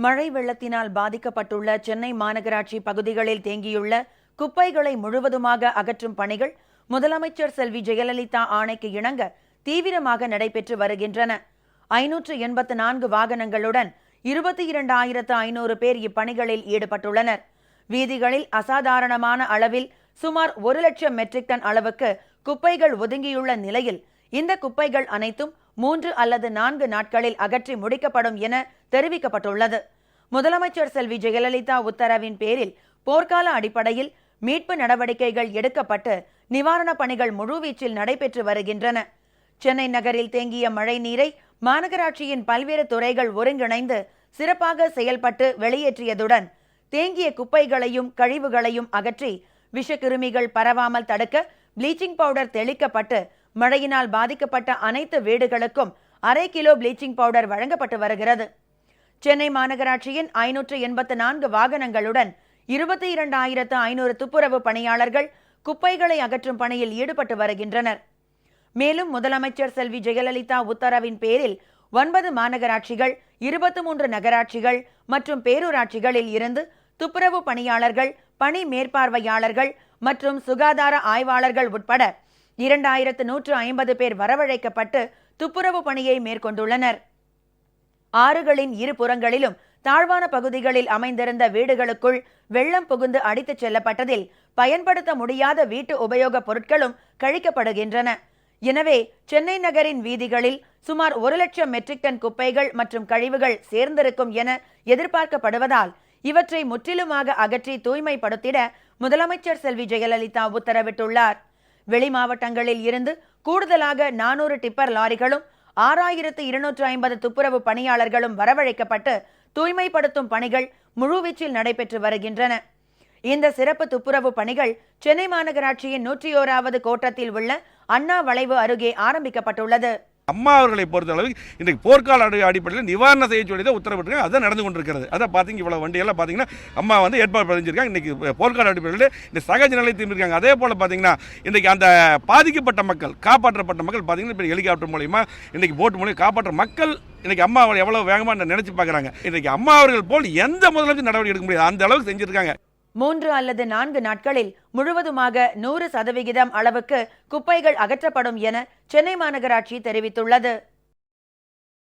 மழை வெள்ளத்தினால் பாதிக்கப்பட்டுள்ள சென்னை மாநகராட்சி பகுதிகளில் தேங்கியுள்ள குப்பைகளை முழுவதுமாக அகற்றும் பணிகள் முதலமைச்சர் செல்வி ஜெயலலிதா ஆணைக்கு இணங்க தீவிரமாக நடைபெற்று வருகின்றன. 584 வாகனங்களுடன் 22,500 பேர் இப்பணிகளில் ஈடுபட்டுள்ளனர். வீதிகளில் அசாதாரணமான அளவில் சுமார் 1 லட்சம் மெட்ரிக் டன் அளவுக்கு குப்பைகள் ஒதுங்கியுள்ள நிலையில் இந்த குப்பைகள் அனைத்தும் 3 அல்லது 4 நாட்களில் அகற்றி முடிக்கப்படும் என தெரிவிக்கப்பட்டுள்ளது. முதலமைச்சர் செல்வி ஜெயலலிதா உத்தரவின் பேரில் போர்க்கால அடிப்படையில் மீட்பு நடவடிக்கைகள் எடுக்கப்பட்டு நிவாரணப் பணிகள் முழுவீச்சில் நடைபெற்று வருகின்றன. சென்னை நகரில் தேங்கிய மழை நீரை மாநகராட்சியின் பல்வேறு துறைகள் ஒருங்கிணைந்து சிறப்பாக செயல்பட்டு வெளியேற்றியதுடன் தேங்கிய குப்பைகளையும் கழிவுகளையும் அகற்றி விஷக்கிருமிகள் பரவாமல் தடுக்க ப்ளீச்சிங் பவுடர் தெளிக்கப்பட்டு மழையினால் பாதிக்கப்பட்ட அனைத்து வீடுகளுக்கும் 1/2 கிலோ ப்ளீச்சிங் பவுடர் வழங்கப்பட்டு வருகிறது. சென்னை மாநகராட்சியின் 584 வாகனங்களுடன் 22,500 துப்புரவு பணியாளர்கள் குப்பைகளை அகற்றும் பணியில் ஈடுபட்டு வருகின்றனர். மேலும் முதலமைச்சர் செல்வி ஜெயலலிதா உத்தரவின் பேரில் 9 மாநகராட்சிகள், 23 நகராட்சிகள் மற்றும் பேரூராட்சிகளில் இருந்து துப்புரவு பணியாளர்கள், பணி மேற்பார்வையாளர்கள் மற்றும் சுகாதார ஆய்வாளர்கள் உட்பட 2,150 பேர் வரவழைக்கப்பட்டு துப்புரவு பணியை மேற்கொண்டுள்ளனர். ஆறுகளின் இரு புறங்களிலும் தாழ்வான பகுதிகளில் அமைந்திருந்த வீடுகளுக்குள் வெள்ளம் புகுந்து அடித்துச் செல்லப்பட்டதில் பயன்படுத்த முடியாத வீட்டு உபயோகப் பொருட்களும் கழிக்கப்படுகின்றன. எனவே சென்னை நகரின் வீதிகளில் சுமார் 1 லட்சம் மெட்ரிக் டன் குப்பைகள் மற்றும் கழிவுகள் சேர்ந்திருக்கும் என எதிர்பார்க்கப்படுவதால் இவற்றை முற்றிலுமாக அகற்றி தூய்மைப்படுத்திட முதலமைச்சர் செல்வி ஜெயலலிதா உத்தரவிட்டுள்ளார். வெளி மாவட்டங்களில் இருந்து கூடுதலாக 400 டிப்பர் லாரிகளும் 6,250 துப்புரவு பணியாளர்களும் வரவழைக்கப்பட்டு தூய்மைப்படுத்தும் பணிகள் முழுவீச்சில் நடைபெற்று வருகின்றன. இந்த சிறப்பு துப்புரவு பணிகள் சென்னை மாநகராட்சியின் 101வது கோட்டத்தில் உள்ள அண்ணா வளைவு அருகே ஆரம்பிக்கப்பட்டுள்ளது. அம்மா அவர்களை பொறுத்தளவுக்கு இன்றைக்கு போர்க்கால அடிப்படையில் நிவாரணம் செய்ய சொல்லி தான் உத்தரவிட்டிருக்காங்க. அதான் நடந்து கொண்டிருக்கிறது. அதை பார்த்தீங்க, இவ்வளோ வண்டியெல்லாம் பார்த்தீங்கன்னா அம்மா வந்து ஏற்பாடு பண்ணியிருக்காங்க. இன்றைக்கி போர்க்கால அடிப்படையில் இந்த சகஜ நிலை திரும்பியிருக்காங்க. அதே போல் பார்த்தீங்கன்னா இன்றைக்கி அந்த பாதிக்கப்பட்ட மக்கள், காப்பாற்றப்பட்ட மக்கள் பார்த்தீங்கன்னா இப்போ ஹெலிகாப்டர் மூலிமா இன்றைக்கி போட் மூலியம் காப்பாற்ற மக்கள் இன்றைக்கி அம்மா அவர்கள் எவ்வளோ வேகமாக நினைச்சு பார்க்குறாங்க. இன்றைக்கி அம்மா அவர்கள் போல் எந்த முதலமைச்சர் நடவடிக்கை எடுக்க முடியாது, அந்த அளவுக்கு செஞ்சுருக்காங்க. 3 அல்லது 4 நாட்களில் முழுவதுமாக 100% அளவுக்கு குப்பைகள் அகற்றப்படும் என சென்னை மாநகராட்சி தெரிவித்துள்ளது.